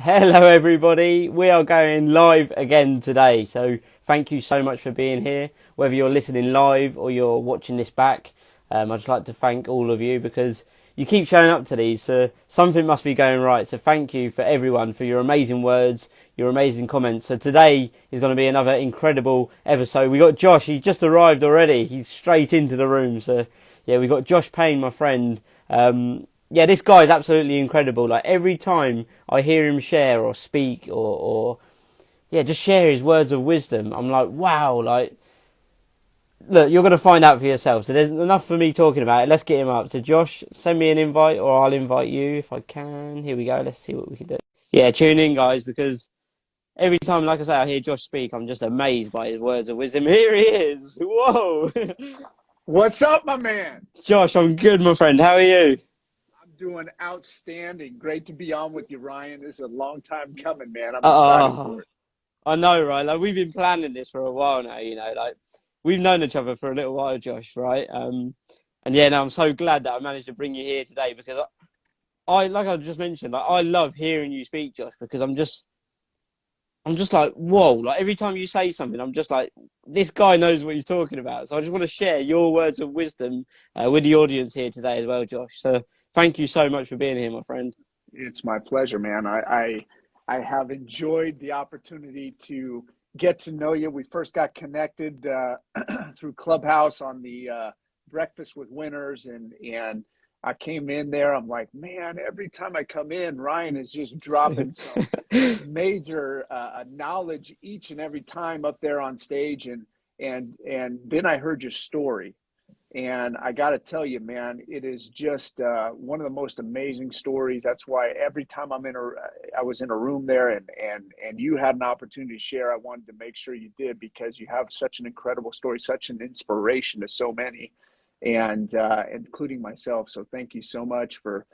Hello, everybody. We are going live again today. So thank you so much for being here. Whether you're listening live or you're watching this back, I'd just like to thank all of you because you keep showing up to these. So something must be going right. So thank you for everyone for your amazing words, your amazing comments. So today is going to be another incredible episode. We got Josh. He's just arrived already. He's straight into the room. So yeah, we got Josh Payne, my friend. Yeah, this guy is absolutely incredible. Like every time I hear him share or speak or yeah, just share his words of wisdom, I'm like, wow, like look, you're gonna find out for yourself. So there's enough for me talking about it. Let's get him up. So Josh, send me an invite or I'll invite you if I can. Here we go. Let's see what we can do. Yeah, tune in guys because every time, like I say, I hear Josh speak, I'm just amazed by his words of wisdom. Here he is. Whoa. What's up, my man? Josh, I'm good, my friend. How are you? I'm doing outstanding. Great to be on with you, Ryan. This is a long time coming, man. I'm excited Oh, for it. I know, right? Like we've been planning this for a while now, like we've known each other for a little while, Josh, right? And yeah, no, I'm so glad that I managed to bring you here today because like I just mentioned, like I love hearing you speak, Josh, because I'm just like, whoa, like every time you say something, I'm just like, this guy knows what he's talking about. So I just want to share your words of wisdom with the audience here today as well, Josh. So thank you so much for being here, my friend. It's my pleasure, man. I have enjoyed the opportunity to get to know you. We first got connected through Clubhouse on the Breakfast with Winners, and I came in there. I'm like, man, every time I come in, Ryan is just dropping some major knowledge each and every time up there on stage, and then I heard your story. And I got to tell you, man, it is just one of the most amazing stories. That's why every time I was in a room there, and you had an opportunity to share. I wanted to make sure you did because you have such an incredible story, such an inspiration to so many, and including myself. So thank you so much for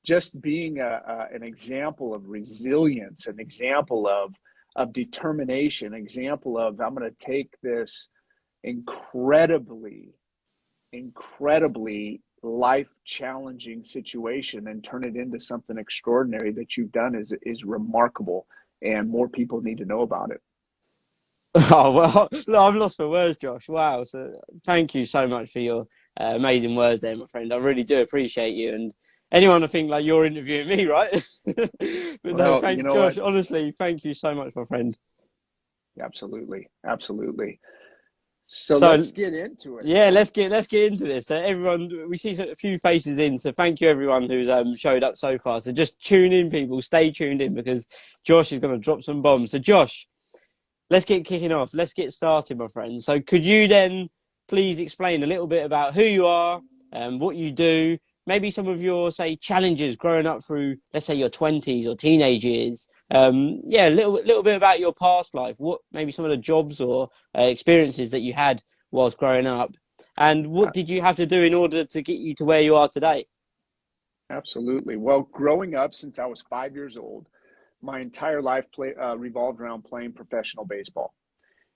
just being an example of resilience, an example of determination, an example of I'm going to take this incredibly life challenging situation and turn it into something extraordinary. That you've done is remarkable, and more people need to know about it. Oh well, look, I'm lost for words, Josh. Wow. So thank you so much for your amazing words there, my friend. I really do appreciate you. And anyone, I think like you're interviewing me, right? But no, Well, you thank know what? Josh. Honestly, thank you so much, my friend. Absolutely. So So let's get into it, yeah, man. let's get into this. So everyone, we see a few faces in. So thank you everyone who's showed up so far. So just tune in, people. Stay tuned in because Josh is going to drop some bombs. So Josh, let's get kicking off. Let's get started, my friend. So could you then please explain a little bit about who you are and what you do? Maybe some of your, say, challenges growing up through, let's say, your 20s or teenage years. Yeah, a little bit about your past life. What maybe some of the jobs or experiences that you had whilst growing up, and what Uh, did you have to do in order to get you to where you are today? Absolutely. Well, growing up since I was 5 years old, my entire life revolved around playing professional baseball.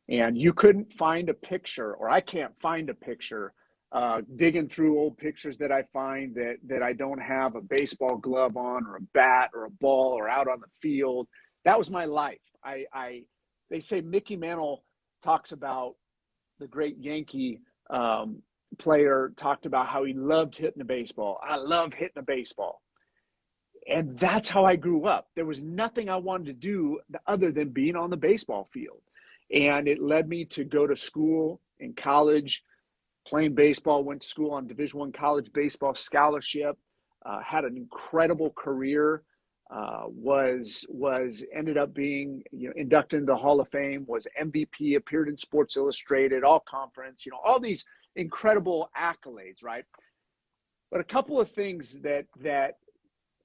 And you couldn't find a picture, or I can't find a picture, digging through old pictures that I find that I don't have a baseball glove on, or a bat, or a ball, or out on the field. That was my life. They say Mickey Mantle talks about the great Yankee player talked about how he loved hitting a baseball. I love hitting a baseball. And that's how I grew up. There was nothing I wanted to do other than being on the baseball field. And it led me to go to school in college, playing baseball, went to school on Division I college baseball scholarship, had an incredible career, was ended up being inducted into the Hall of Fame, was MVP, appeared in Sports Illustrated, all conference, all these incredible accolades, right? But a couple of things that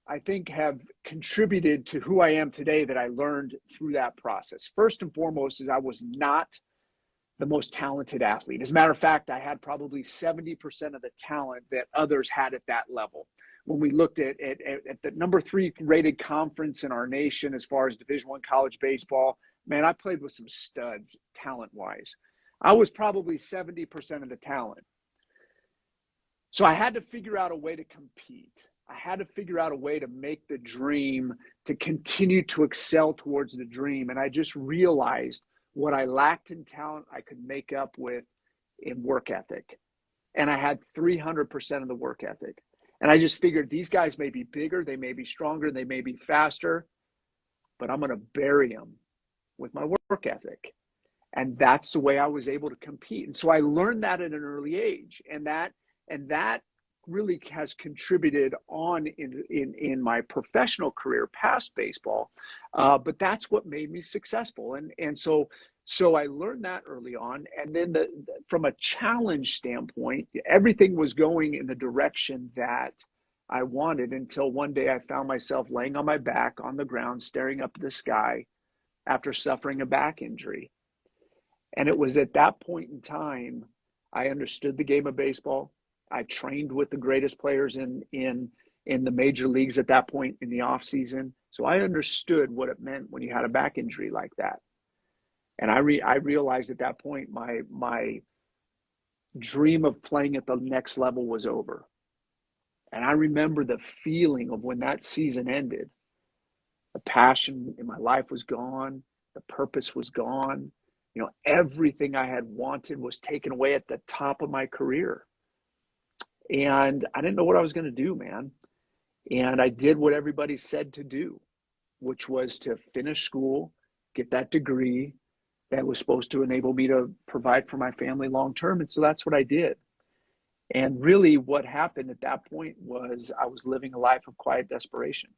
I think have contributed to who I am today that I learned through that process. First and foremost is I was not the most talented athlete. As a matter of fact, I had probably 70% of the talent that others had at that level. When we looked at the number 3 rated conference in our nation as far as Division I college baseball, man, I played with some studs talent-wise. I was probably 70% of the talent. So I had to figure out a way to compete. I had to figure out a way to make the dream, to continue to excel towards the dream. And I just realized what I lacked in talent, I could make up with in work ethic. And I had 300% of the work ethic. And I just figured these guys may be bigger, they may be stronger, they may be faster, but I'm going to bury them with my work ethic. And that's the way I was able to compete. And so I learned that at an early age. And that really has contributed on in my professional career past baseball. But that's what made me successful. And so I learned that early on. And then from a challenge standpoint, everything was going in the direction that I wanted until one day I found myself laying on my back on the ground, staring up at the sky after suffering a back injury. And it was at that point in time, I understood the game of baseball. I trained with the greatest players in the major leagues at that point in the off season. So I understood what it meant when you had a back injury like that. And I realized at that point, my dream of playing at the next level was over. And I remember the feeling of when that season ended. The passion in my life was gone. The purpose was gone. You know, everything I had wanted was taken away at the top of my career. And I didn't know what I was going to do, man. And I did what everybody said to do, which was to finish school, get that degree that was supposed to enable me to provide for my family long term. And so that's what I did. And really what happened at that point was I was living a life of quiet desperation.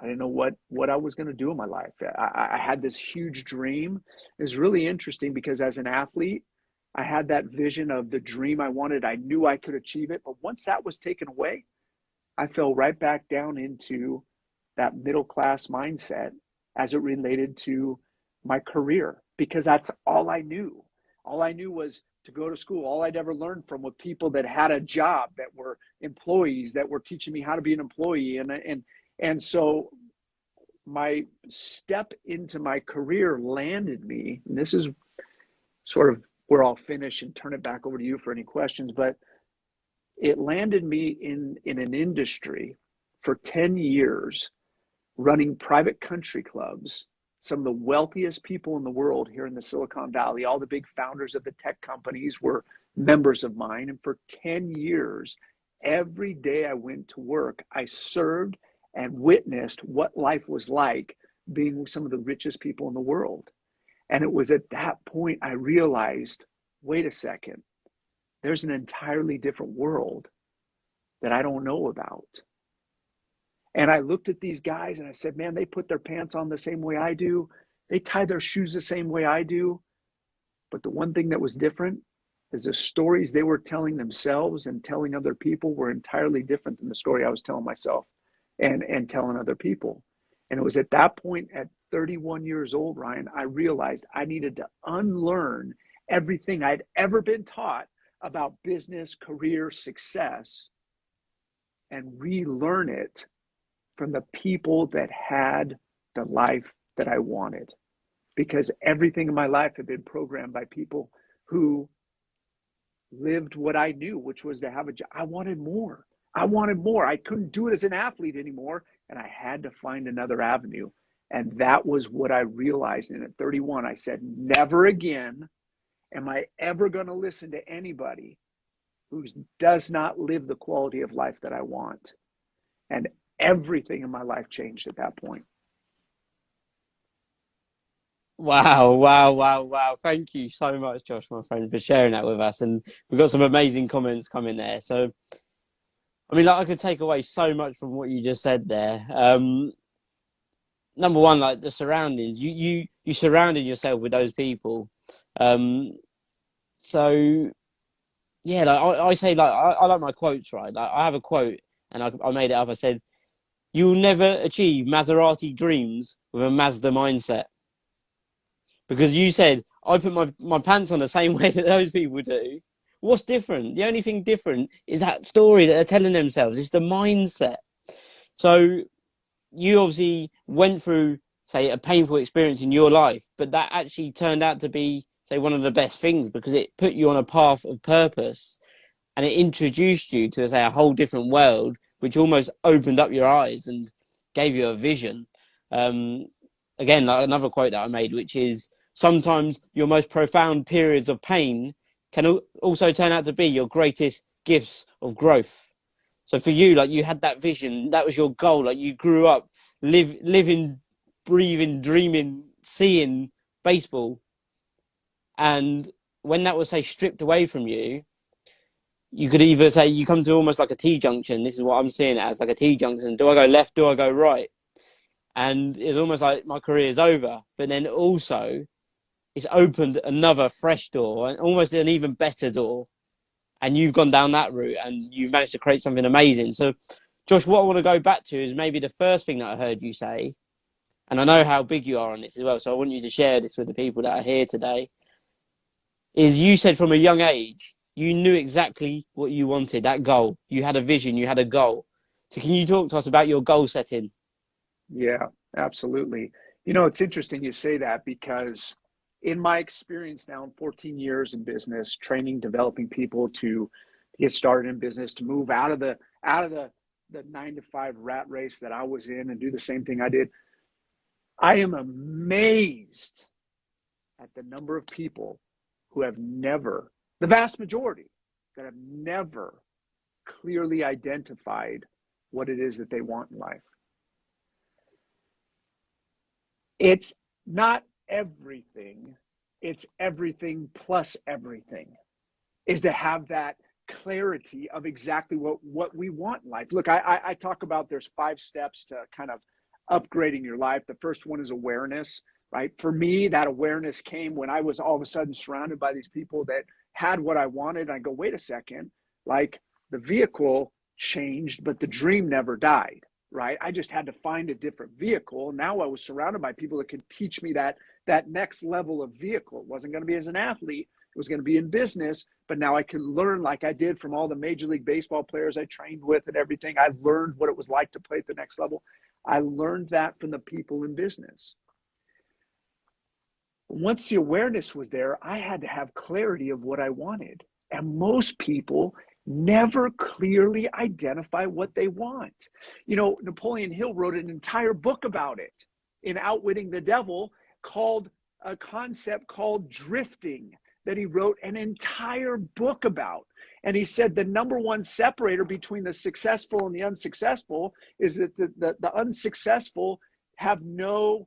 I didn't know what I was going to do in my life. I had this huge dream. It was really interesting because as an athlete, I had that vision of the dream I wanted. I knew I could achieve it. But once that was taken away, I fell right back down into that middle class mindset as it related to my career, because that's all I knew. All I knew was to go to school. All I'd ever learned from were people that had a job, that were employees, that were teaching me how to be an employee. And so my step into my career landed me, and this is sort of where I'll finish and turn it back over to you for any questions, but it landed me in an industry for 10 years running private country clubs. Some of the wealthiest people in the world here in the Silicone Valley, all the big founders of the tech companies were members of mine. And for 10 years, every day I went to work, I served and witnessed what life was like being some of the richest people in the world. And it was at that point I realized, wait a second, there's an entirely different world that I don't know about. And I looked at these guys and I said, man, they put their pants on the same way I do. They tie their shoes the same way I do. But the one thing that was different is the stories they were telling themselves and telling other people were entirely different than the story I was telling myself and telling other people. And it was at that point at 31 years old, Ryan, I realized I needed to unlearn everything I'd ever been taught about business, career, success, and relearn it from the people that had the life that I wanted. Because everything in my life had been programmed by people who lived what I knew, which was to have a job. I wanted more. I couldn't do it as an athlete anymore. And I had to find another avenue. And that was what I realized. And at 31, I said, never again am I ever going to listen to anybody who does not live the quality of life that I want. And everything in my life changed at that point. Wow. Thank you so much, Josh, my friend, for sharing that with us. And we've got some amazing comments coming there. So, I mean, like, I could take away so much from what you just said there. Number one, like the surroundings, you surrounded yourself with those people. So yeah, like I say, like I like my quotes, right? Like I have a quote and I made it up. I said, you'll never achieve Maserati dreams with a Mazda mindset. Because you said, I put my pants on the same way that those people do. What's different? The only thing different is that story that they're telling themselves. It's the mindset. So you obviously went through, say, a painful experience in your life, but that actually turned out to be, say, one of the best things because it put you on a path of purpose and it introduced you to, say, a whole different world which almost opened up your eyes and gave you a vision. Again, like another quote that I made, which is, sometimes your most profound periods of pain can also turn out to be your greatest gifts of growth. So for you, like, you had that vision, that was your goal. Like, you grew up living, breathing, dreaming, seeing baseball. And when that was, say, stripped away from you, you could either say you come to almost like a T-junction. This is what I'm seeing it as, like a T-junction. Do I go left? Do I go right? And it's almost like my career is over. But then also, it's opened another fresh door, and almost an even better door. And you've gone down that route and you've managed to create something amazing. So, Josh, what I want to go back to is maybe the first thing that I heard you say, and I know how big you are on this as well, so I want you to share this with the people that are here today, is you said from a young age, you knew exactly what you wanted, that goal. You had a vision, you had a goal. So can you talk to us about your goal setting? Yeah, absolutely. You know, it's interesting you say that, because in my experience now in 14 years in business, training, developing people to get started in business, to move out of the 9 to 5 rat race that I was in and do the same thing I did, I am amazed at the number of people who have never, the vast majority, that have never clearly identified what it is that they want in life. It's not everything, it's everything plus everything, is to have that clarity of exactly what we want in life. Look, I talk about there's 5 steps to kind of upgrading your life. The first one is awareness, right? For me, that awareness came when I was all of a sudden surrounded by these people that had what I wanted. And I go, wait a second, like, the vehicle changed, but the dream never died, right? I just had to find a different vehicle. Now I was surrounded by people that could teach me that next level of vehicle. It wasn't going to be as an athlete. It was going to be in business, but now I could learn, like I did from all the Major League Baseball players I trained with and everything. I learned what it was like to play at the next level. I learned that from the people in business. Once the awareness was there, I had to have clarity of what I wanted. And most people never clearly identify what they want. You know, Napoleon Hill wrote an entire book about it in Outwitting the Devil, called a concept called drifting, that he wrote an entire book about. And he said the number one separator between the successful and the unsuccessful is that the unsuccessful have no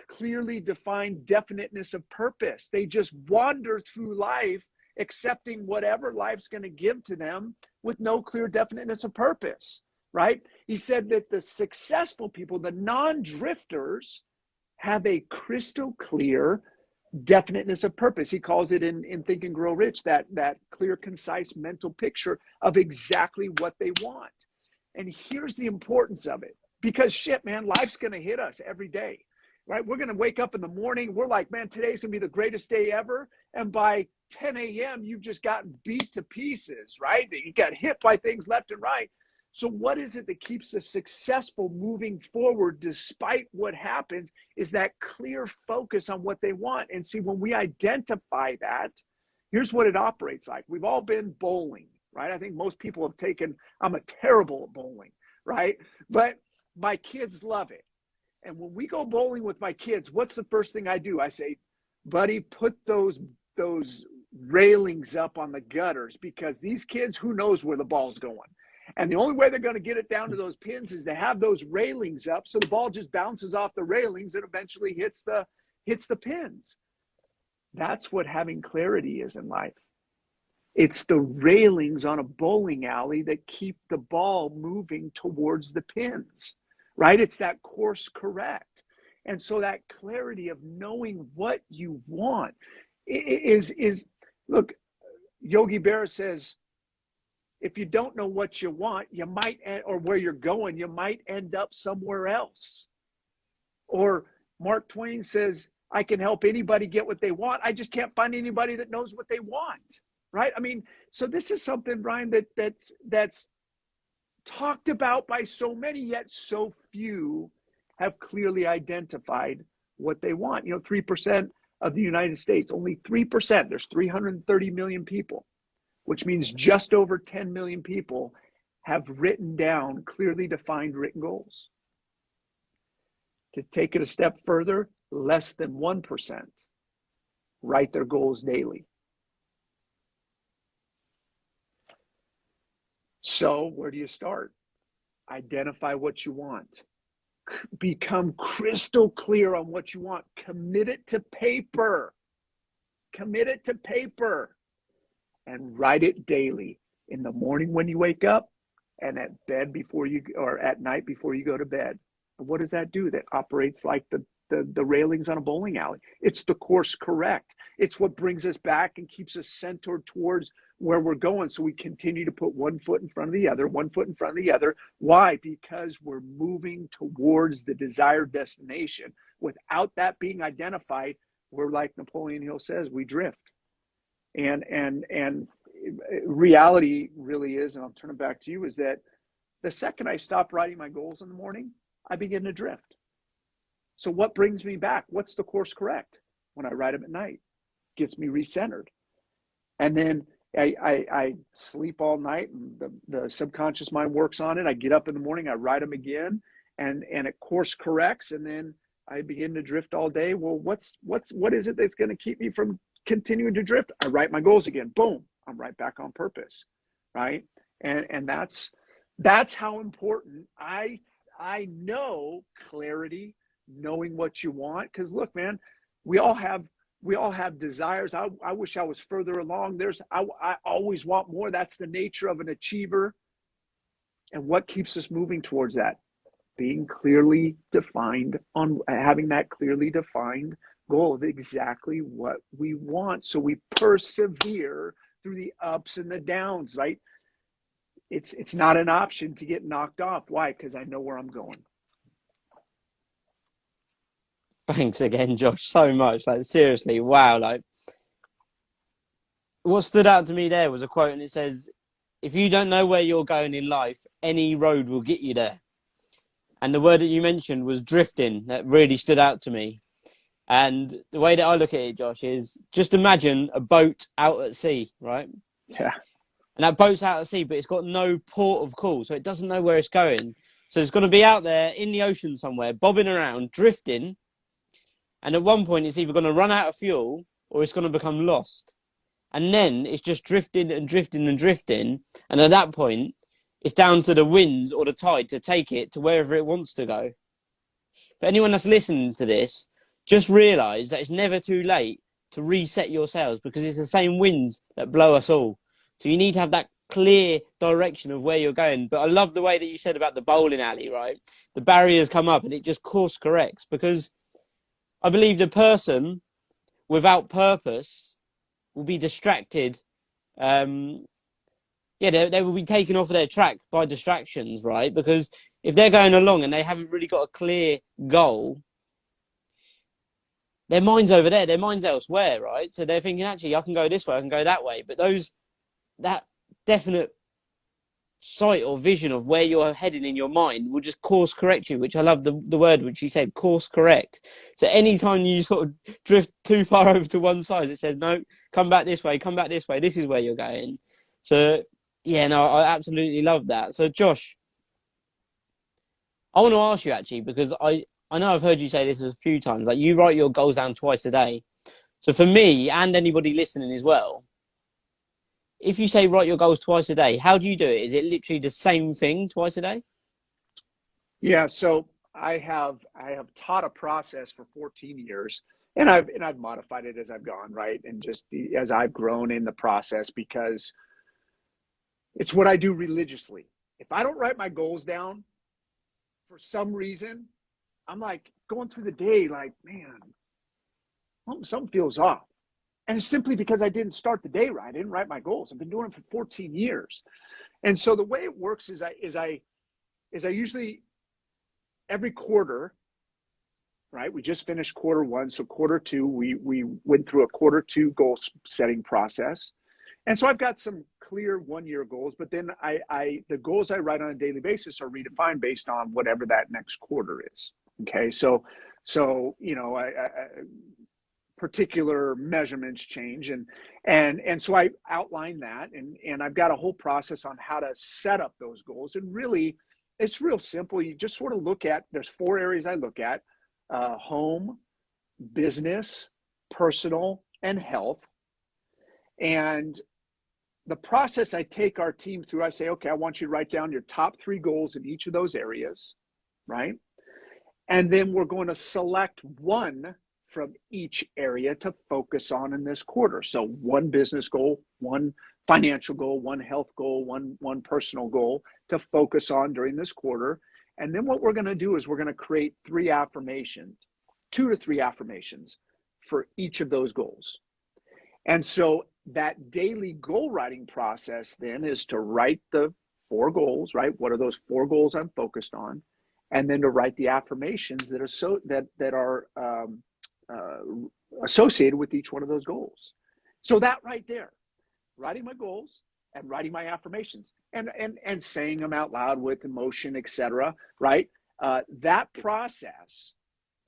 clearly defined definiteness of purpose. They just wander through life accepting whatever life's going to give to them with no clear definiteness of purpose, right? He said that the successful people, the non-drifters, have a crystal clear definiteness of purpose. He calls it in Think and Grow Rich, that clear, concise mental picture of exactly what they want. And here's the importance of it, because shit, man, life's going to hit us every day, right? We're going to wake up in the morning. We're like, man, today's going to be the greatest day ever. And by 10 a.m., you've just gotten beat to pieces, right? You got hit by things left and right. So what is it that keeps the successful moving forward despite what happens is that clear focus on what they want. And see, when we identify that, here's what it operates like. We've all been bowling, right? I think most people have taken, I'm a terrible at bowling, right? But my kids love it. And when we go bowling with my kids, what's the first thing I do? I say, buddy, put those railings up on the gutters, because these kids, who knows where the ball's going? And the only way they're going to get it down to those pins is to have those railings up, so the ball just bounces off the railings and eventually hits the pins. That's what having clarity is in life. It's the railings on a bowling alley that keep the ball moving towards the pins, right? It's that course correct. And so that clarity of knowing what you want is look, Yogi Berra says, if you don't know what you want, you might, or where you're going, you might end up somewhere else. Or Mark Twain says, I can help anybody get what they want. I just can't find anybody that knows what they want, right? I mean, so this is something, Brian, that's talked about by so many, yet so few have clearly identified what they want. You know, 3% of the United States, only 3%, there's 330 million people, which means just over 10 million people have written down clearly defined written goals. To take it a step further, less than 1% write their goals daily. So where do you start? Identify what you want. Become crystal clear on what you want. Commit it to paper. Commit it to paper. And write it daily. In the morning when you wake up, and at bed before you, or at night before you go to bed. And what does that do? That operates like the railings on a bowling alley. It's the course correct. It's what brings us back and keeps us centered towards where we're going. So we continue to put one foot in front of the other, one foot in front of the other. Why? Because we're moving towards the desired destination. Without that being identified, we're like Napoleon Hill says, we drift. And reality really is, and I'll turn it back to you, is that the second I stop writing my goals in the morning, I begin to drift. So what brings me back? What's the course correct? When I write them at night, gets me recentered. And then I sleep all night, and the subconscious mind works on it. I get up in the morning, I write them again, and it course corrects, and then I begin to drift all day. Well, what is it that's going to keep me from continuing to drift? I write my goals again. Boom, I'm right back on purpose, right? And that's how important I know clarity, knowing what you want. Because look, man, we all have desires. I wish I was further along. I always want more. That's the nature of an achiever. And what keeps us moving towards that? Being clearly defined, on having that clearly defined goal of exactly what we want. So we persevere through the ups and the downs, right? It's not an option to get knocked off. Why? Because I know where I'm going. Thanks again, Josh, so much. Like, seriously, wow. Like, what stood out to me there was a quote, and it says, if you don't know where you're going in life, any road will get you there. And the word that you mentioned was drifting. That really stood out to me. And the way that I look at it, Josh, is just imagine a boat out at sea, right? Yeah. And that boat's out at sea, but it's got no port of call, so it doesn't know where it's going. So it's going to be out there in the ocean somewhere, bobbing around, drifting. And at one point, it's either going to run out of fuel or it's going to become lost. And then it's just drifting and drifting and drifting. And at that point, it's down to the winds or the tide to take it to wherever it wants to go. For anyone that's listening to this, just realise that it's never too late to reset your sails, because it's the same winds that blow us all. So you need to have that clear direction of where you're going. But I love the way that you said about the bowling alley, right? The barriers come up and it just course corrects, because I believe the person without purpose will be distracted. They will be taken off their track by distractions, right? Because if they're going along and they haven't really got a clear goal, their mind's over there, their mind's elsewhere, right? So they're thinking, actually, I can go this way, I can go that way. But that definite sight or vision of where you're heading in your mind will just course correct you, which I love the word which you said, course correct. So anytime you sort of drift too far over to one side, it says, no, come back this way, this is where you're going. So yeah, no, I absolutely love that. So Josh, I want to ask you actually, because I know I've heard you say this a few times, like you write your goals down twice a day. So for me and anybody listening as well, if you say write your goals twice a day, how do you do it? Is it literally the same thing twice a day? Yeah. So I have taught a process for 14 years, and I've modified it as I've gone, right? And just as I've grown in the process, because it's what I do religiously. If I don't write my goals down for some reason, I'm like going through the day like, man, something feels off. And it's simply because I didn't start the day right. I didn't write my goals. I've been doing it for 14 years. And so the way it works is I usually every quarter, right? We just finished quarter one. So quarter two, we went through a quarter two goal setting process. And so I've got some clear 1 year goals, but then the goals I write on a daily basis are redefined based on whatever that next quarter is. Okay. So, particular measurements change. And so I outline that, and I've got a whole process on how to set up those goals. And really, it's real simple. You just sort of look at, there's 4 areas I look at: home, business, personal, and health. And the process I take our team through, I say, okay, I want you to write down your top 3 goals in each of those areas, right? And then we're going to select one from each area to focus on in this quarter. So 1 business goal, 1 financial goal, 1 health goal, one personal goal to focus on during this quarter. And then what we're going to do is we're going to create 3 affirmations, 2 to 3 affirmations for each of those goals. And so that daily goal writing process then is to write the 4 goals, right? What are those 4 goals I'm focused on? And then to write the affirmations that are associated with each one of those goals. So that right there, writing my goals and writing my affirmations and saying them out loud with emotion, etc. Right? That process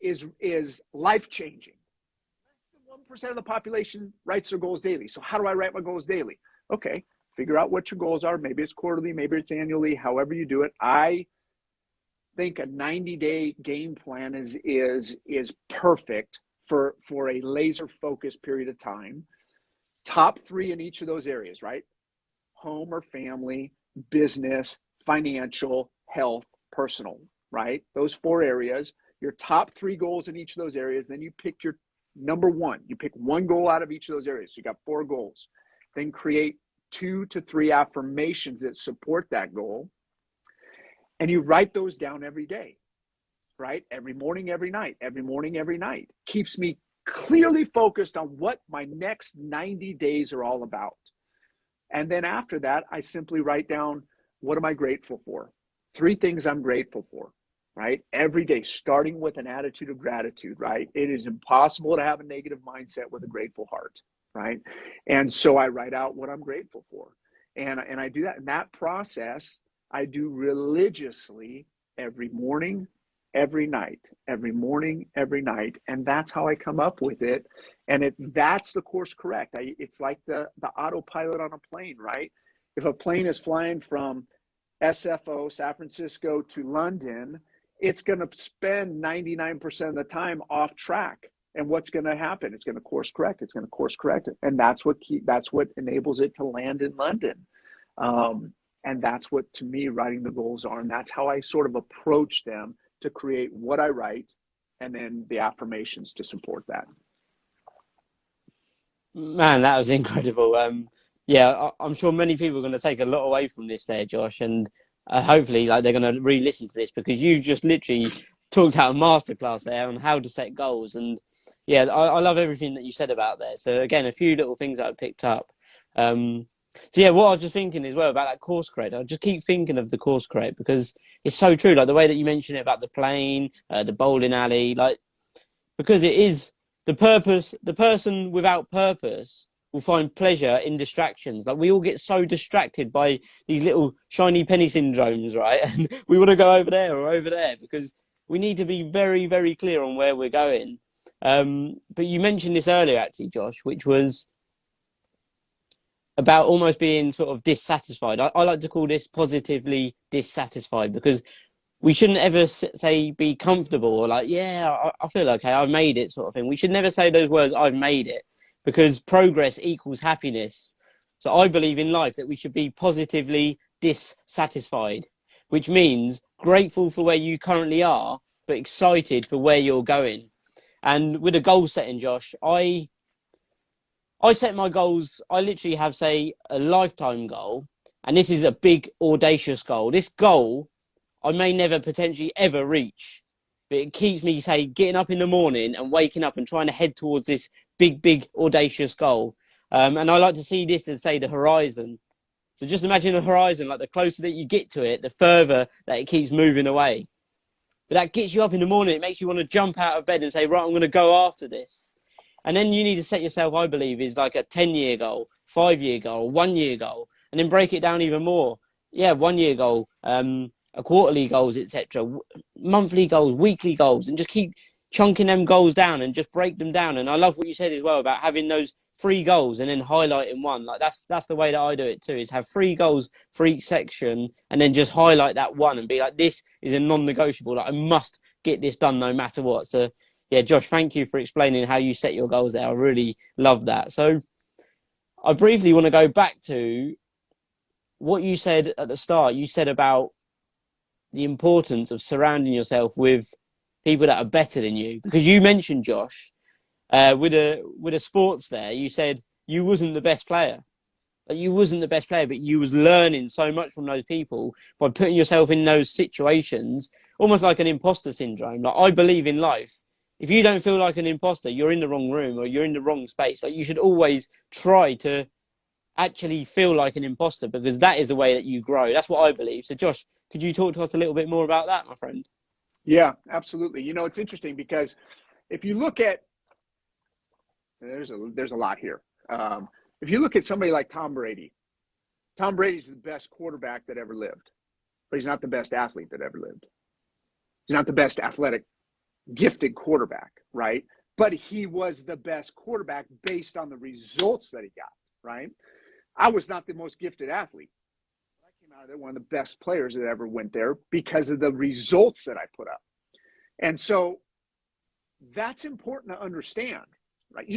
is life-changing. Less than 1% of the population writes their goals daily. So how do I write my goals daily? Okay, figure out what your goals are. Maybe it's quarterly, maybe it's annually, however you do it. I think a 90-day game plan is perfect for a laser focused period of time. Top 3 in each of those areas, right? Home or family, business, financial, health, personal, right? Those 4 areas, your top 3 goals in each of those areas. Then you pick your number 1. You pick 1 goal out of each of those areas. So you got 4 goals. Then create 2 to 3 affirmations that support that goal. And you write those down every day, right? Every morning, every night, every morning, every night. Keeps me clearly focused on what my next 90 days are all about. And then after that, I simply write down, what am I grateful for? 3 things I'm grateful for, right? Every day, starting with an attitude of gratitude, right? It is impossible to have a negative mindset with a grateful heart, right? And so I write out what I'm grateful for. And I do that. And that process I do religiously every morning, every night, every morning, every night. And that's how I come up with it. And that's the course correct. It's like the autopilot on a plane, right? If a plane is flying from SFO, San Francisco, to London, it's going to spend 99% of the time off track. And what's going to happen? It's going to course correct. It's going to course correct it. And that's what enables it to land in London. And that's what, to me, writing the goals are. And that's how I sort of approach them to create what I write and then the affirmations to support that. Man, that was incredible. Yeah, I'm sure many people are going to take a lot away from this there, Josh, and hopefully they're going to re-listen to this, because you just literally talked out a masterclass there on how to set goals. And yeah, I love everything that you said about there. So again, a few little things that I picked up. So yeah, what I was just thinking as well about that course correct, I just keep thinking of the course correct because it's so true. Like the way that you mentioned it about the plane, the bowling alley, like, because it is the purpose. The person without purpose will find pleasure in distractions. Like we all get so distracted by these little shiny penny syndromes, right? And we want to go over there or over there because we need to be very, very clear on where we're going. But you mentioned this earlier, actually, Josh, which was about almost being sort of dissatisfied. I like to call this positively dissatisfied, because we shouldn't ever say be comfortable or like, yeah, I feel okay, I've made it sort of thing. We should never say those words, I've made it, because progress equals happiness. So I believe in life that we should be positively dissatisfied, which means grateful for where you currently are, but excited for where you're going. And with a goal setting, Josh, I set my goals. I literally have, say, a lifetime goal, and this is a big, audacious goal. This goal I may never potentially ever reach, but it keeps me, say, getting up in the morning and waking up and trying to head towards this big, big, audacious goal. And I like to see this as, say, the horizon. So just imagine the horizon, like the closer that you get to it, the further that it keeps moving away. But that gets you up in the morning. It makes you want to jump out of bed and say, right, I'm going to go after this. And then you need to set yourself, I believe, is like a 10-year goal, 5-year goal, 1-year goal, and then break it down even more. Yeah, 1-year goal, a quarterly goals, etc., monthly goals, weekly goals, and just keep chunking them goals down and just break them down. And I love what you said as well about having those 3 goals and then highlighting one. Like that's the way that I do it too, is have 3 goals for each section and then just highlight that one and be like, this is a non-negotiable. Like I must get this done no matter what. So yeah, Josh, thank you for explaining how you set your goals there. I really love that. So I briefly want to go back to what you said at the start. You said about the importance of surrounding yourself with people that are better than you, because you mentioned, Josh, with a sports there, you said you wasn't the best player. Like you wasn't the best player, but you was learning so much from those people by putting yourself in those situations, almost like an imposter syndrome. Like I believe in life, if you don't feel like an imposter, you're in the wrong room or you're in the wrong space. Like you should always try to actually feel like an imposter, because that is the way that you grow. That's what I believe. So Josh, could you talk to us a little bit more about that, my friend? Yeah, absolutely. You know, it's interesting because if you look at, there's a lot here. If you look at somebody like Tom Brady is the best quarterback that ever lived, but he's not the best athlete that ever lived. He's not the best athletic, gifted quarterback, right? But he was the best quarterback based on the results that he got, right? I was not the most gifted athlete. I came out of there one of the best players that ever went there because of the results that I put up. And so that's important to understand, right?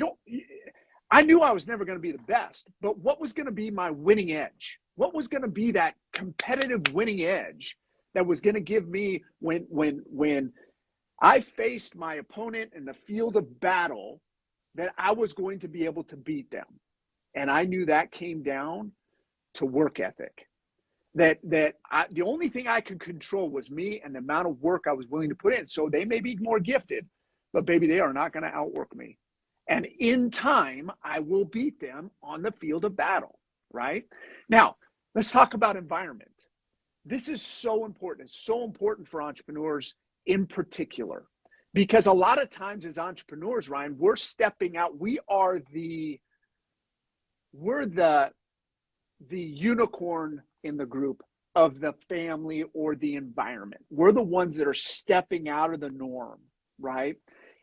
I knew I was never going to be the best, but what was going to be my winning edge? What was going to be that competitive winning edge that was going to give me when I faced my opponent in the field of battle, that I was going to be able to beat them? And I knew that came down to work ethic. The only thing I could control was me and the amount of work I was willing to put in. So they may be more gifted, but baby, they are not going to outwork me. And in time, I will beat them on the field of battle, right? Now, let's talk about environment. This is so important. It's so important for entrepreneurs in particular, because a lot of times as entrepreneurs, Ryan, we're stepping out. We're the unicorn in the group of the family or the environment. We're the ones that are stepping out of the norm, right?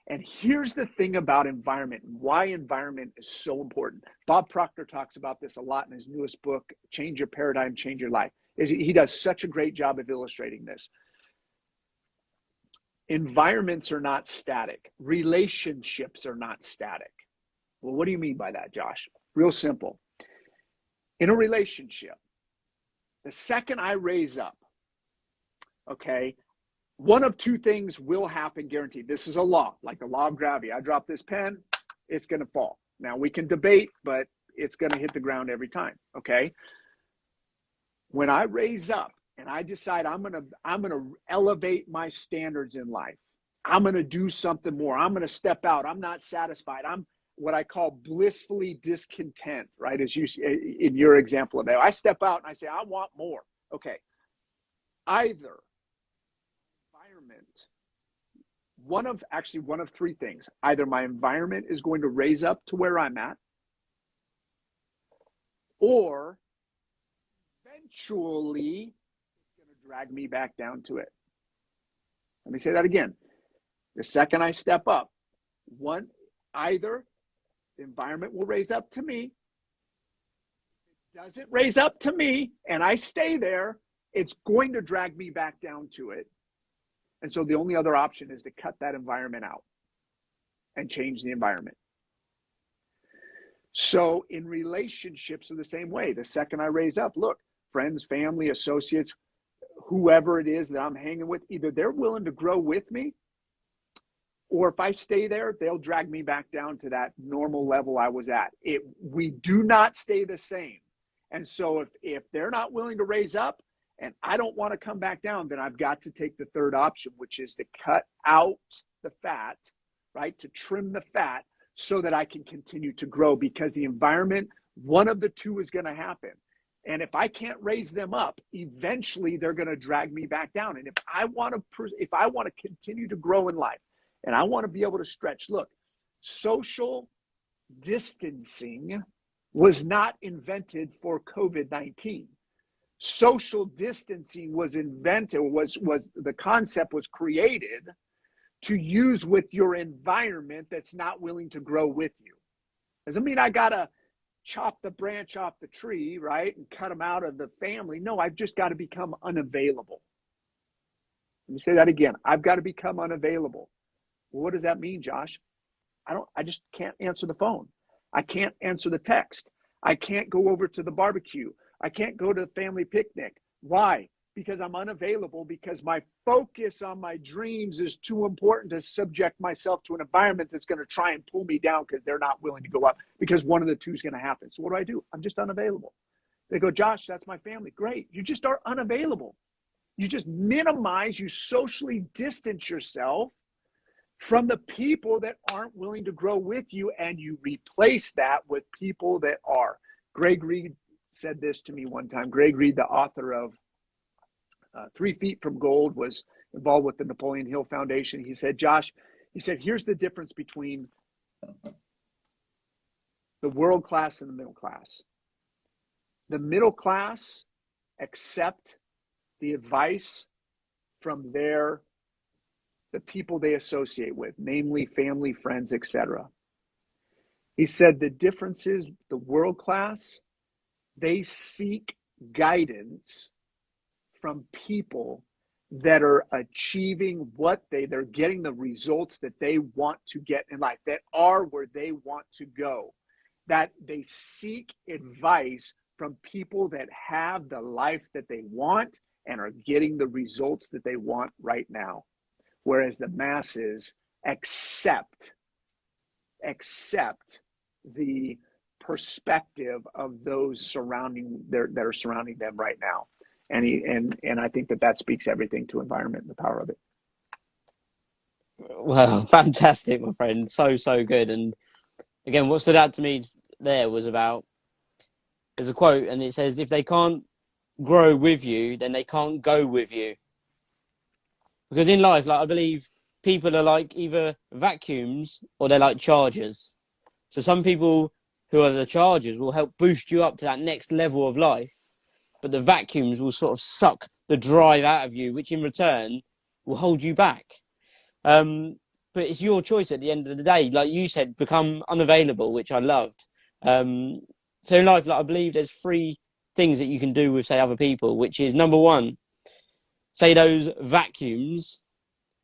And here's the thing about environment, and why environment is so important. Bob Proctor talks about this a lot in his newest book, Change Your Paradigm, Change Your Life. He does such a great job of illustrating this. Environments are not static. Relationships are not static. Well, what do you mean by that, Josh? Real simple. In a relationship, the second I raise up, okay, one of two things will happen, guaranteed. This is a law, like the law of gravity. I drop this pen, it's going to fall. Now, we can debate, but it's going to hit the ground every time, okay? When I raise up and I decide I'm going to elevate my standards in life, I'm going to do something more. I'm going to step out. I'm not satisfied. I'm what I call blissfully discontent, right? As you in your example of that, I step out and I say, I want more. Okay. Either environment, one of three things. Either my environment is going to raise up to where I'm at, or eventually it's going to drag me back down to it. Let me say that again. The second I step up, either the environment will raise up to me. If it doesn't raise up to me and I stay there, it's going to drag me back down to it. And so the only other option is to cut that environment out and change the environment. So in relationships are the same way. The second I raise up, look, friends, family, associates, whoever it is that I'm hanging with, either they're willing to grow with me, or if I stay there, they'll drag me back down to that normal level I was at. We do not stay the same. And so if they're not willing to raise up and I don't want to come back down, then I've got to take the third option, which is to cut out the fat, right? To trim the fat so that I can continue to grow, because the environment, one of the two is going to happen. And if I can't raise them up, eventually they're going to drag me back down. And if I want to continue to grow in life, and I want to be able to stretch, look, social distancing was not invented for COVID-19. Social distancing was invented, the concept was created to use with your environment that's not willing to grow with you. Doesn't mean I got to chop the branch off the tree, right, and cut them out of the family. No, I've just got to become unavailable. Let me say that again. I've got to become unavailable. Well, what does that mean, Josh? I just can't answer the phone. I can't answer the text. I can't go over to the barbecue. I can't go to the family picnic. Why? Because I'm unavailable, because my focus on my dreams is too important to subject myself to an environment that's going to try and pull me down because they're not willing to go up, because one of the two is going to happen. So what do? I'm just unavailable. They go, Josh, that's my family. Great. You just are unavailable. You just minimize, you socially distance yourself from the people that aren't willing to grow with you, and you replace that with people that are. Greg Reed said this to me one time. Greg Reed, the author of 3 Feet from Gold, was involved with the Napoleon Hill Foundation. He said, Josh, here's the difference between the world class and the middle class. The middle class accept the advice from the people they associate with, namely family, friends, etc. He said the difference is the world class, they seek guidance from people that are achieving they're getting the results that they want to get in life, that are where they want to go, that they seek advice from people that have the life that they want and are getting the results that they want right now. Whereas the masses accept the perspective of those that are surrounding them right now. And I think that speaks everything to environment and the power of it. Well, fantastic, my friend. So good. And again, what stood out to me there was there's a quote, and it says, if they can't grow with you, then they can't go with you. Because in life, I believe people are like either vacuums or they're like chargers. So some people who are the chargers will help boost you up to that next level of life, but the vacuums will sort of suck the drive out of you, which in return will hold you back. But it's your choice at the end of the day. Like you said, become unavailable, which I loved. So in life, I believe there's 3 things that you can do with, say, other people, which is, number 1, say those vacuums,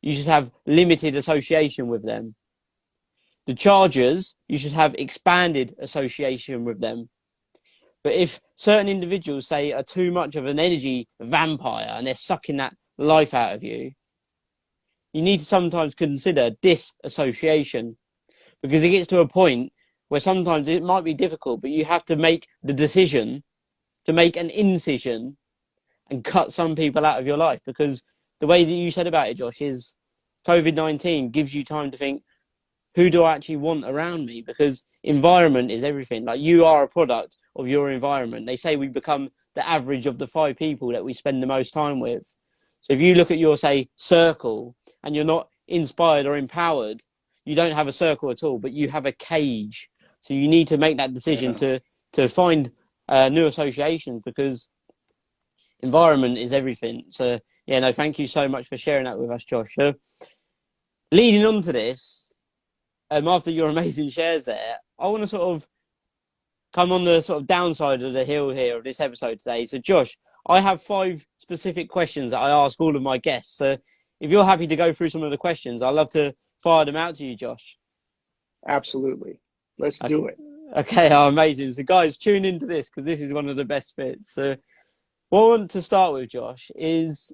you should have limited association with them. The chargers, you should have expanded association with them. But if certain individuals, say, are too much of an energy vampire and they're sucking that life out of you, you need to sometimes consider disassociation, because it gets to a point where sometimes it might be difficult, but you have to make the decision to make an incision and cut some people out of your life. Because the way that you said about it, Josh, is COVID-19 gives you time to think, who do I actually want around me? Because environment is everything. Like, you are a product of your environment. They say we become the average of the 5 people that we spend the most time with. So if you look at your, say, circle, and you're not inspired or empowered, you don't have a circle at all, but you have a cage. So you need to make that decision to find new associations, because environment is everything. So, yeah, no, thank you so much for sharing that with us, Josh. So, leading on to this, after your amazing shares there, I want to sort of come on the sort of downside of the hill here of this episode today. So, Josh, I have 5 specific questions that I ask all of my guests. So if you're happy to go through some of the questions, I'd love to fire them out to you, Josh. Absolutely. Let's do it. Okay, amazing. So, guys, tune into this, because this is one of the best bits. So what I want to start with, Josh, is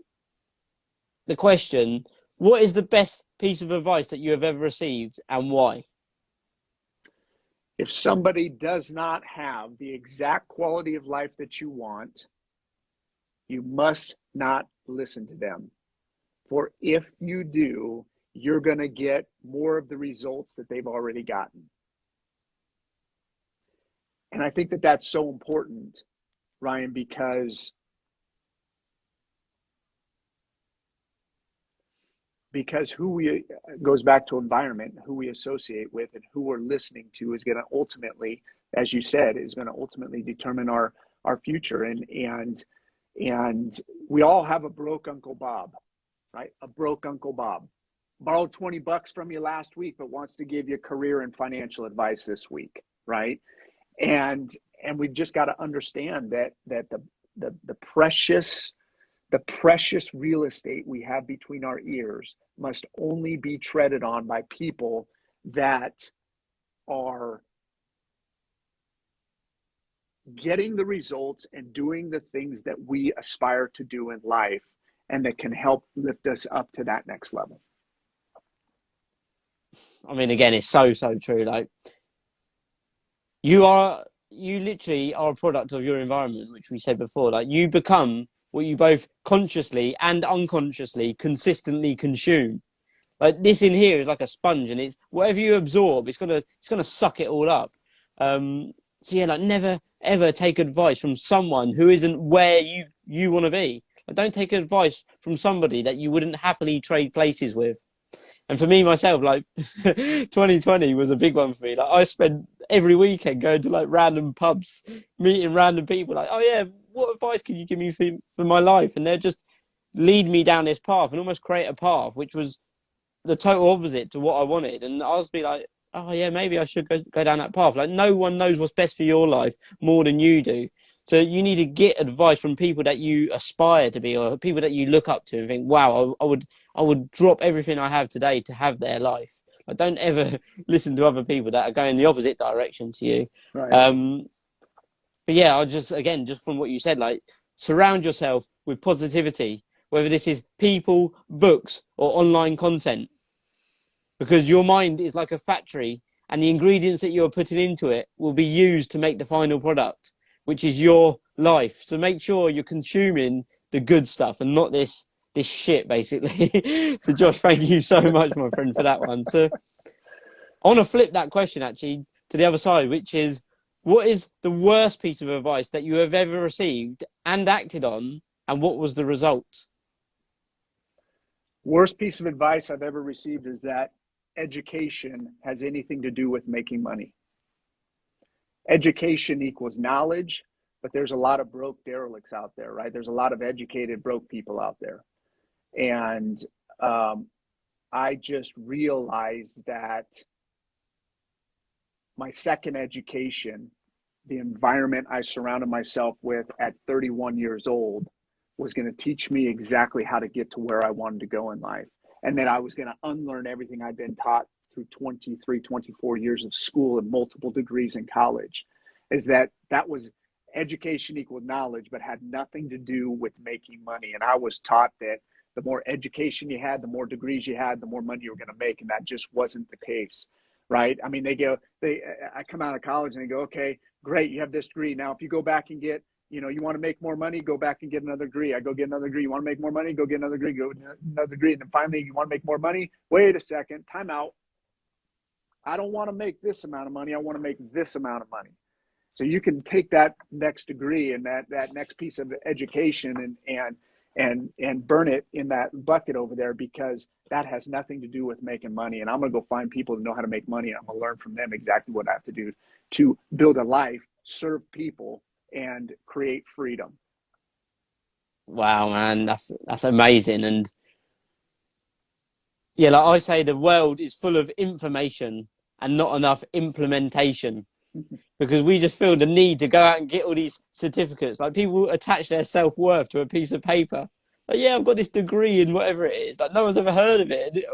the question, what is the best piece of advice that you have ever received, and why? If somebody does not have the exact quality of life that you want, you must not listen to them. For if you do, you're going to get more of the results that they've already gotten. And I think that that's so important, Ryan, because goes back to environment, who we associate with and who we're listening to is going to ultimately, as you said, is going to ultimately determine our future. And we all have a broke Uncle Bob, right? A broke Uncle Bob. borrowed $20 from you last week, but wants to give you career and financial advice this week, right? And we've just got to understand that the precious real estate we have between our ears must only be treaded on by people that are getting the results and doing the things that we aspire to do in life, and that can help lift us up to that next level. I mean, again, it's so true. Like, you literally are a product of your environment, which we said before. Like, you become what you both consciously and unconsciously consistently consume. Like, this in here is like a sponge, and it's whatever you absorb, it's gonna suck it all up. So yeah, like, never ever take advice from someone who isn't where you want to be. Like, don't take advice from somebody that you wouldn't happily trade places with. And for me myself, like 2020 was a big one for me. Like, I spent every weekend going to like random pubs, meeting random people. Like, oh yeah, what advice can you give me for my life? And they'd just lead me down this path and almost create a path which was the total opposite to what I wanted. And I was be like, oh yeah, maybe I should go down that path. Like, no one knows what's best for your life more than you do. So you need to get advice from people that you aspire to be, or people that you look up to and think, wow, I would drop everything I have today to have their life. Like, don't ever listen to other people that are going the opposite direction to you. Right. But yeah, just from what you said, like, surround yourself with positivity, whether this is people, books, or online content, because your mind is like a factory, and the ingredients that you're putting into it will be used to make the final product, which is your life. So make sure you're consuming the good stuff and not this shit, basically. So Josh, thank you so much, my friend, for that one. So I want to flip that question actually to the other side, which is, what is the worst piece of advice that you have ever received and acted on, and what was the result? Worst piece of advice I've ever received is that education has anything to do with making money. Education equals knowledge, but there's a lot of broke derelicts out there, right? There's a lot of educated broke people out there. And I just realized that my second education, the environment I surrounded myself with at 31 years old, was going to teach me exactly how to get to where I wanted to go in life. And then I was going to unlearn everything I'd been taught through 23, 24 years of school and multiple degrees in college. Is that was education equal knowledge, but had nothing to do with making money. And I was taught that the more education you had, the more degrees you had, the more money you were going to make. And that just wasn't the case, right? I mean, I come out of college and they go, okay, great, you have this degree. Now, if you go back and get, you want to make more money, go back and get another degree. I go get another degree. You want to make more money, go get another degree, go another degree. And then finally, you want to make more money. Wait a second, time out. I don't want to make this amount of money. I want to make this amount of money. So you can take that next degree and that next piece of education and burn it in that bucket over there, because that has nothing to do with making money. And I'm going to go find people that know how to make money, and I'm going to learn from them exactly what I have to do to build a life, serve people, and create freedom. Wow, man, that's amazing. And yeah, like I say, the world is full of information and not enough implementation, because we just feel the need to go out and get all these certificates. Like, people attach their self-worth to a piece of paper. Like, yeah, I've got this degree in whatever it is. Like, no one's ever heard of it.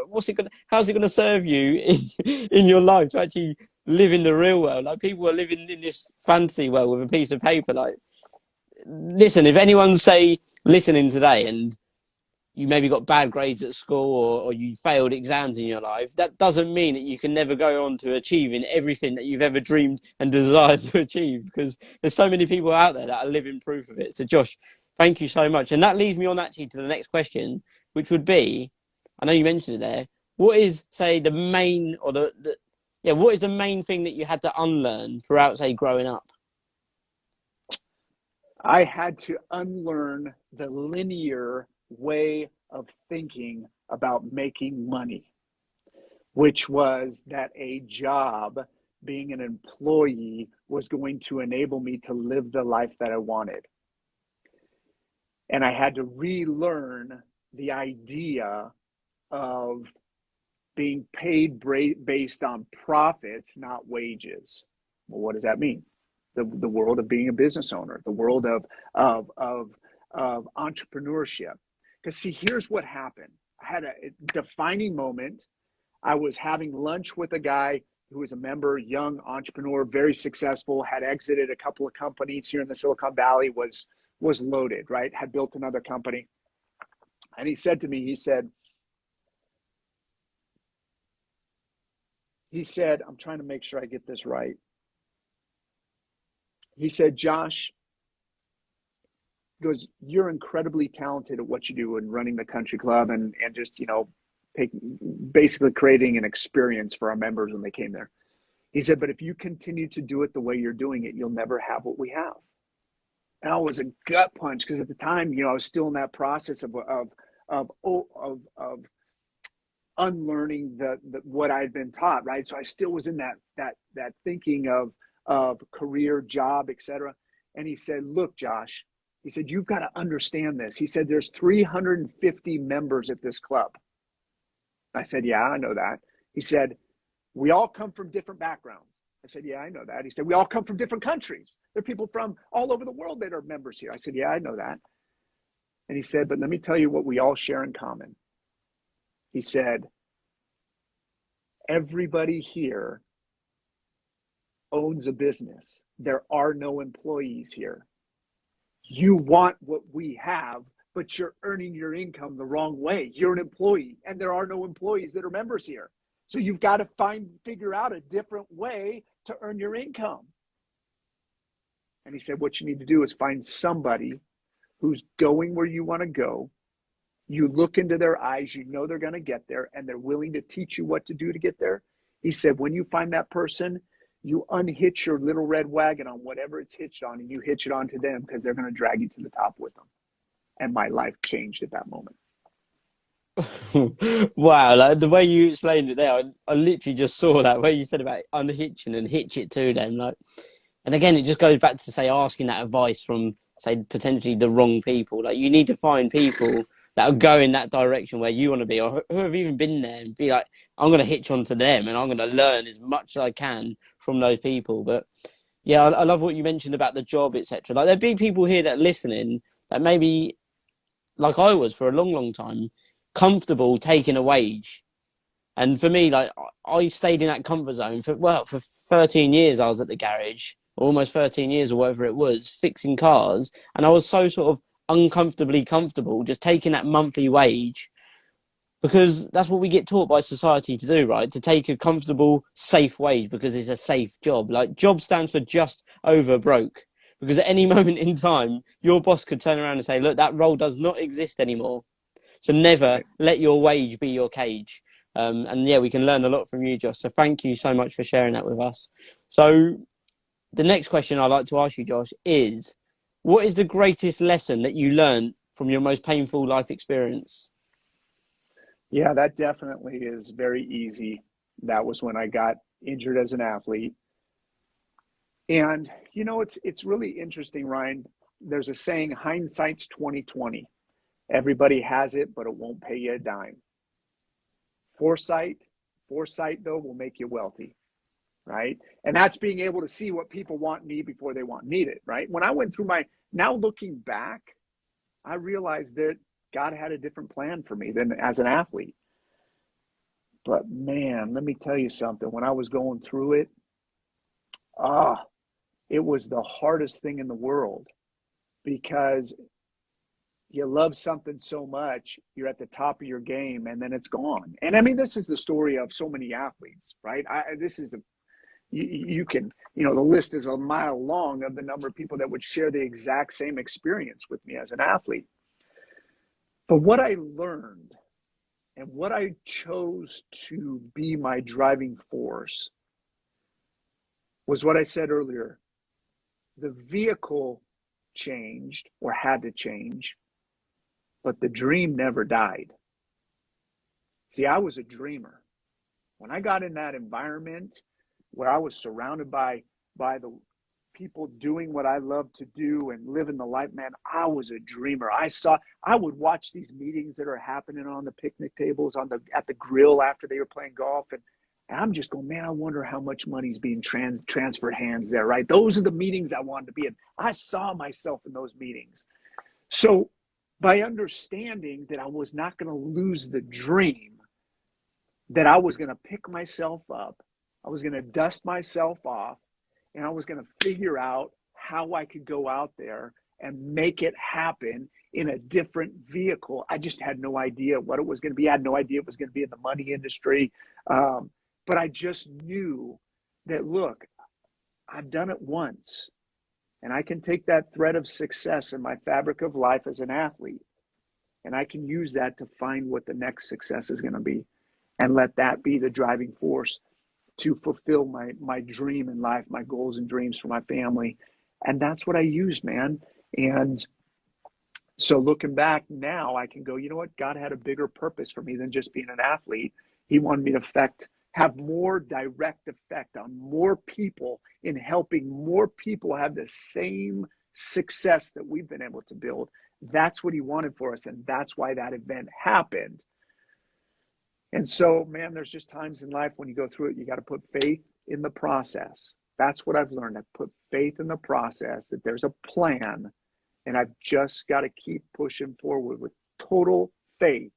How's it gonna serve you in your life to actually live in the real world? Like, people are living in this fantasy world with a piece of paper. Like, listen, if anyone's listening today and you maybe got bad grades at school, or you failed exams in your life, that doesn't mean that you can never go on to achieving everything that you've ever dreamed and desired to achieve, because there's so many people out there that are living proof of it. So Josh, thank you so much. And that leads me on actually to the next question, which would be, I know you mentioned it there, what is, say, the main, or what is the main thing that you had to unlearn throughout, say, growing up? I had to unlearn the linear way of thinking about making money, which was that a job, being an employee, was going to enable me to live the life that I wanted. And I had to relearn the idea of being paid based on profits, not wages. Well, what does that mean? The world of being a business owner, the world of entrepreneurship. Because see, here's what happened. I had a defining moment. I was having lunch with a guy who was a member, young entrepreneur, very successful, had exited a couple of companies here in the Silicone Valley, was loaded, right? Had built another company. And he said to me, he said, I'm trying to make sure I get this right. He said, Josh, goes, you're incredibly talented at what you do and running the country club and just, basically creating an experience for our members when they came there. He said, but if you continue to do it the way you're doing it, you'll never have what we have. And that was a gut punch because at the time, I was still in that process of unlearning the what I had been taught, right? So I still was in that thinking of career, job, etc. And he said, look, Josh, he said, you've got to understand this. He said, there's 350 members at this club. I said, yeah, I know that. He said, we all come from different backgrounds. I said, yeah, I know that. He said, we all come from different countries. There are people from all over the world that are members here. I said, yeah, I know that. And he said, but let me tell you what we all share in common. He said, everybody here owns a business. There are no employees here. You want what we have, but you're earning your income the wrong way. You're an employee, and there are no employees that are members here. So you've got to figure out a different way to earn your income. And he said, what you need to do is find somebody who's going where you want to go. You look into their eyes, you know they're going to get there, and they're willing to teach you what to do to get there. He said, when you find that person, you unhitch your little red wagon on whatever it's hitched on, and you hitch it onto them because they're going to drag you to the top with them. And my life changed at that moment. Wow, like the way you explained it there, I literally just saw that where you said about unhitching and hitch it to them. Like, and again, it just goes back to say asking that advice from say potentially the wrong people. Like you need to find people that will go in that direction where you want to be, or who have even been there, and be like, I'm going to hitch onto them, and I'm going to learn as much as I can from those people. But yeah, I love what you mentioned about the job, etc. Like there'd be people here that are listening that maybe, like I was for a long, long time, comfortable taking a wage. And for me, like I stayed in that comfort zone for 13 years. I was at the garage, almost 13 years or whatever it was, fixing cars, and I was so sort of uncomfortably comfortable just taking that monthly wage because that's what we get taught by society to do, right? To take a comfortable, safe wage because it's a safe job. Like job stands for just over broke because at any moment in time, your boss could turn around and say, look, that role does not exist anymore. So never let your wage be your cage. And yeah, we can learn a lot from you, Josh. So thank you so much for sharing that with us. So the next question I'd like to ask you, Josh, is what is the greatest lesson that you learned from your most painful life experience? Yeah, that definitely is very easy. That was when I got injured as an athlete. And it's really interesting, Ryan. There's a saying, hindsight's 2020. Everybody has it, but it won't pay you a dime. Foresight though will make you wealthy, right? And that's being able to see what people want me before they want needed, right? When I went through now looking back, I realized that God had a different plan for me than as an athlete. But man, let me tell you something. When I was going through it, it was the hardest thing in the world because you love something so much, you're at the top of your game, and then it's gone. And I mean, this is the story of so many athletes, right? You can, the list is a mile long of the number of people that would share the exact same experience with me as an athlete. But what I learned and what I chose to be my driving force was what I said earlier. The vehicle changed or had to change, but the dream never died. See, I was a dreamer. When I got in that environment where I was surrounded by the people doing what I love to do and living the life, man, I was a dreamer. I would watch these meetings that are happening on the picnic tables, at the grill after they were playing golf. And I'm just going, man, I wonder how much money's being transferred hands there, right? Those are the meetings I wanted to be in. I saw myself in those meetings. So by understanding that I was not going to lose the dream, that I was going to pick myself up, I was going to dust myself off, and I was going to figure out how I could go out there and make it happen in a different vehicle. I just had no idea what it was going to be. I had no idea it was going to be in the money industry. But I just knew that, look, I've done it once, and I can take that thread of success in my fabric of life as an athlete, and I can use that to find what the next success is going to be, and let that be the driving force to fulfill my dream in life, my goals and dreams for my family. And that's what I used, man. And so looking back now, I can go, you know what? God had a bigger purpose for me than just being an athlete. He wanted me to have more direct effect on more people, in helping more people have the same success that we've been able to build. That's what he wanted for us. And that's why that event happened. And so, man, there's just times in life when you go through it, you got to put faith in the process. That's what I've learned. I've put faith in the process, that there's a plan, and I've just got to keep pushing forward with total faith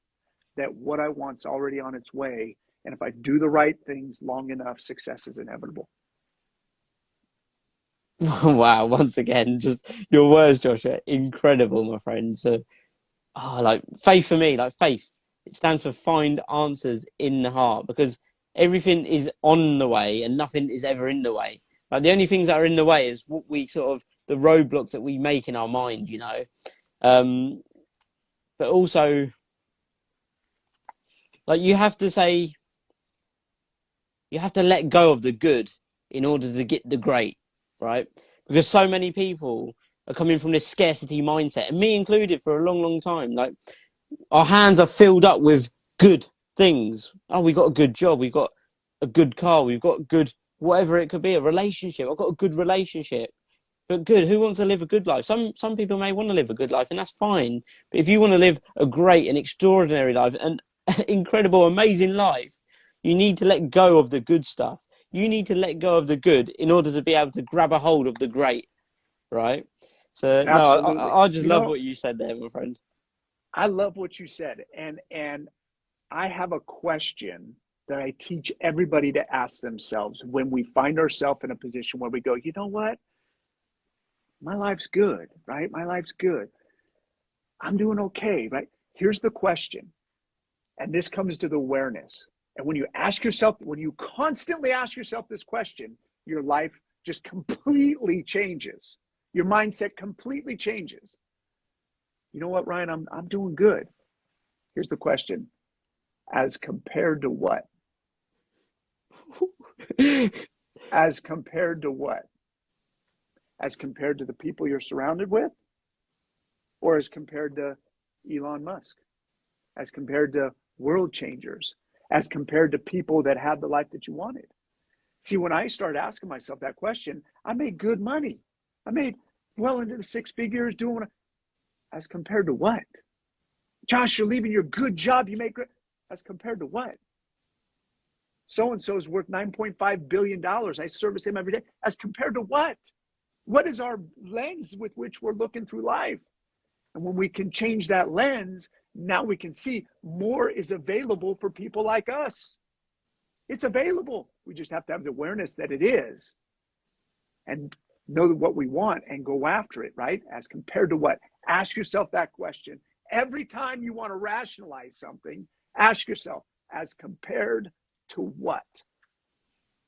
that what I want's already on its way. And if I do the right things long enough, success is inevitable. Wow, once again, just your words, Josh, are incredible, my friend. So, like faith for me, like faith, it stands for find answers in the heart, because everything is on the way and nothing is ever in the way. Like the only things that are in the way is what we the roadblocks that we make in our mind, you know. But also, like you have to let go of the good in order to get the great, right? Because so many people are coming from this scarcity mindset, and me included, for a long, long time. Like our hands are filled up with good things. Oh, we got a good job. We got a good car. We've got good, whatever it could be, a relationship. I've got a good relationship. But good, who wants to live a good life? Some people may want to live a good life, and that's fine. But if you want to live a great and extraordinary life, an incredible, amazing life, you need to let go of the good stuff. You need to let go of the good in order to be able to grab a hold of the great, right? So, no, Absolutely. I just love what you said there, my friend. I love what you said. And I have a question that I teach everybody to ask themselves when we find ourselves in a position where we go, you know what? My life's good, right? My life's good. I'm doing okay, right? Here's the question. And this comes to the awareness. And when you constantly ask yourself this question, your life just completely changes. Your mindset completely changes. You know what, Ryan? I'm doing good. Here's the question. As compared to what? As compared to what? As compared to the people you're surrounded with? Or as compared to Elon Musk? As compared to world changers? As compared to people that had the life that you wanted? See, when I started asking myself that question, I made good money. I made well into the six figures doing as compared to what? Josh, you're leaving your good job. You make good. As compared to what? So-and-so is worth $9.5 billion. I service him every day. As compared to what? What is our lens with which we're looking through life? And when we can change that lens, now we can see more is available for people like us. It's available. We just have to have the awareness that it is and know what we want and go after it, right? As compared to what? Ask yourself that question. Every time you want to rationalize something, ask yourself, as compared to what?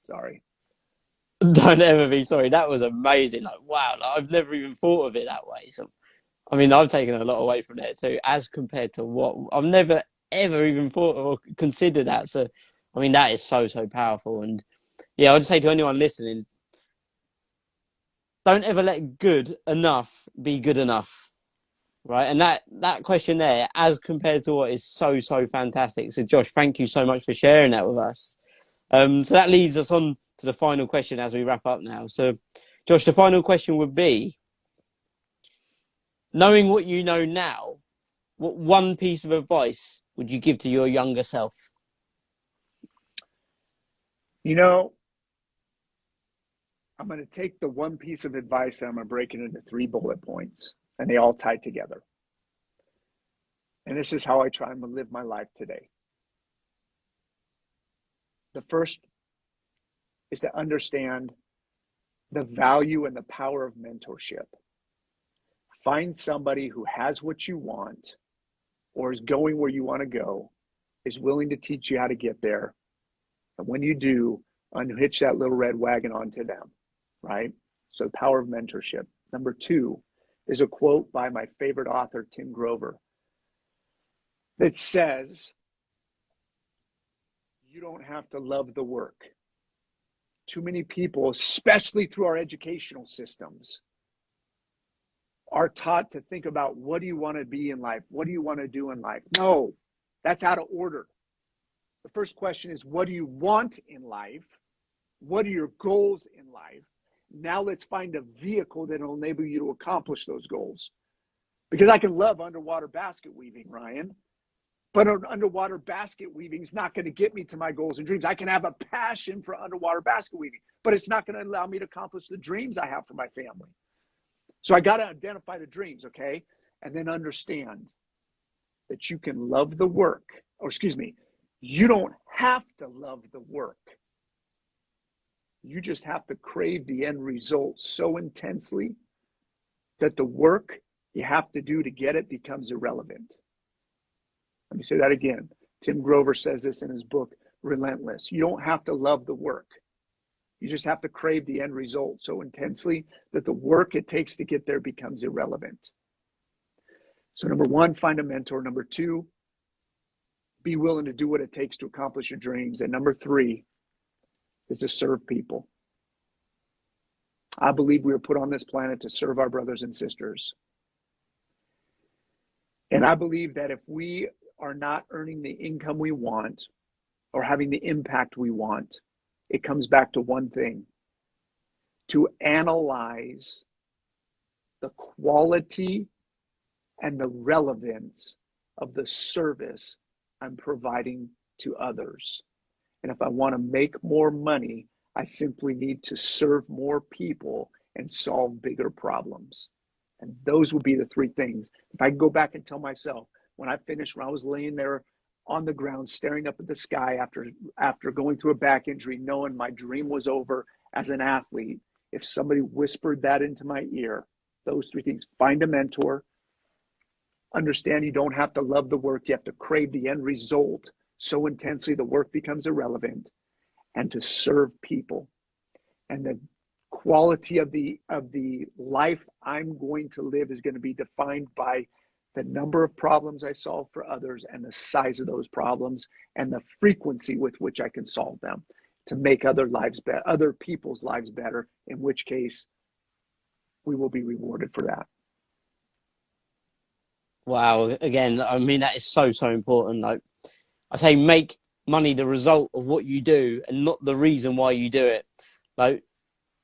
Sorry. Don't ever be sorry. That was amazing. Like, wow, like, I've never even thought of it that way. So, I mean, I've taken a lot away from there too, as compared to what I've never ever even thought or considered that. So, I mean, that is so powerful. And yeah, I'll just say to anyone listening, don't ever let good enough be good enough, right? And that question there, as compared to what, is so fantastic. So, Josh, thank you so much for sharing that with us. So that leads us on to the final question as we wrap up now. So, Josh, the final question would be, knowing what you know now, what one piece of advice would you give to your younger self? You know, I'm going to take the one piece of advice and I'm going to break it into 3 bullet points, and they all tie together. And this is how I try and live my life today. The first is to understand the value and the power of mentorship. Find somebody who has what you want or is going where you want to go, is willing to teach you how to get there. And when you do, unhitch that little red wagon onto them, right? So the power of mentorship. Number 2 is a quote by my favorite author, Tim Grover, that says, you don't have to love the work. Too many people, especially through our educational systems, are taught to think about, what do you want to be in life? What do you want to do in life? No, that's out of order. The first question is, what do you want in life? What are your goals in life? Now let's find a vehicle that will enable you to accomplish those goals. Because I can love underwater basket weaving, Ryan, but an underwater basket weaving is not going to get me to my goals and dreams. I can have a passion for underwater basket weaving, but it's not going to allow me to accomplish the dreams I have for my family. So I got to identify the dreams, okay? And then understand that you can love the work, or excuse me, you don't have to love the work. You just have to crave the end result so intensely that the work you have to do to get it becomes irrelevant. Let me say that again. Tim Grover says this in his book, Relentless. You don't have to love the work. You just have to crave the end result so intensely that the work it takes to get there becomes irrelevant. So number 1, find a mentor. Number 2, be willing to do what it takes to accomplish your dreams. And number 3 is to serve people. I believe we were put on this planet to serve our brothers and sisters. And I believe that if we are not earning the income we want or having the impact we want, it comes back to one thing: to analyze the quality and the relevance of the service I'm providing to others. And if I want to make more money, I simply need to serve more people and solve bigger problems. And those would be the 3 things. If I go back and tell myself, when I was laying there on the ground, staring up at the sky after going through a back injury, knowing my dream was over as an athlete, if somebody whispered that into my ear, those 3 things: find a mentor, understand you don't have to love the work, you have to crave the end result so intensely the work becomes irrelevant, and to serve people. And the quality of the life I'm going to live is going to be defined by the number of problems I solve for others and the size of those problems and the frequency with which I can solve them to make other people's lives better, in which case we will be rewarded for that. Wow. Again, I mean, that is so, so important. Like I say, make money the result of what you do and not the reason why you do it. Like,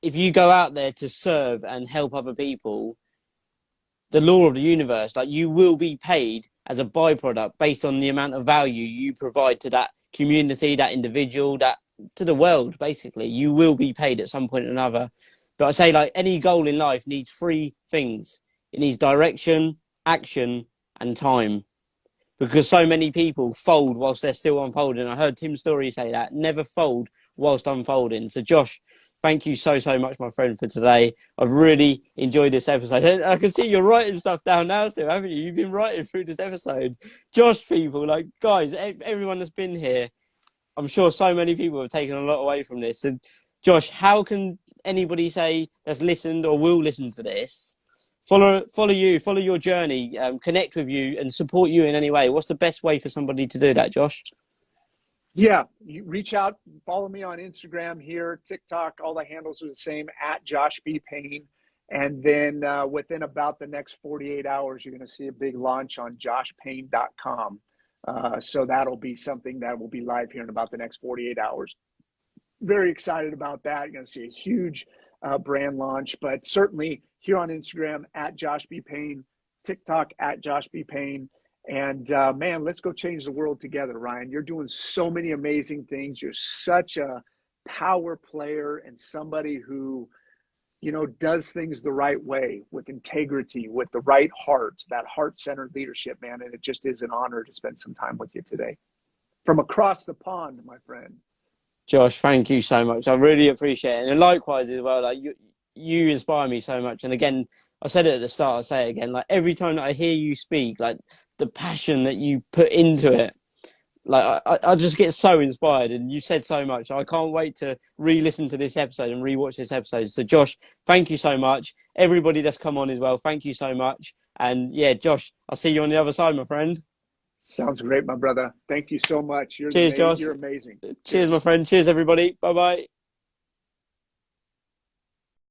if you go out there to serve and help other people, the law of the universe, like, you will be paid as a byproduct based on the amount of value you provide to that community, that individual, that to the world. Basically, you will be paid at some point or another. But I say, like, any goal in life needs 3 things: it needs direction, action, and time. Because so many people fold whilst they're still unfolding. I heard Tim Story say that: never fold whilst unfolding. So Josh, thank you so, so much, my friend, for today. I've really enjoyed this episode. I can see you're writing stuff down now still, haven't you? You've been writing through this episode. Josh, people, like, guys, everyone that's been here, I'm sure so many people have taken a lot away from this. And Josh, how can anybody say that's listened or will listen to this follow you, follow your journey, connect with you and support you in any way? What's the best way for somebody to do that, Josh? Yeah, you reach out, follow me on Instagram here, TikTok, all the handles are the same, at Josh B. Payne. And then within about the next 48 hours, you're going to see a big launch on joshpayne.com. So that'll be something that will be live here in about the next 48 hours. Very excited about that. You're going to see a huge brand launch, but certainly here on Instagram at Josh B. Payne, TikTok at Josh B. Payne. And man, let's go change the world together, Ryan. You're doing so many amazing things. You're such a power player and somebody who, you know, does things the right way with integrity, with the right heart, that heart-centered leadership, man. And it just is an honor to spend some time with you today. From across the pond, my friend. Josh, thank you so much. I really appreciate it. And likewise as well, like you inspire me so much. And again, I said it at the start, I'll say it again, like every time that I hear you speak, like the passion that you put into it, like I just get so inspired, and you said so much. I can't wait to re-listen to this episode and re-watch this episode. So Josh, thank you so much. Everybody that's come on as well, thank you so much. And yeah, Josh, I'll see you on the other side, my friend. Sounds great, my brother. Thank you so much. Cheers, Josh. You're amazing. Cheers, my friend. Cheers, everybody. Bye-bye.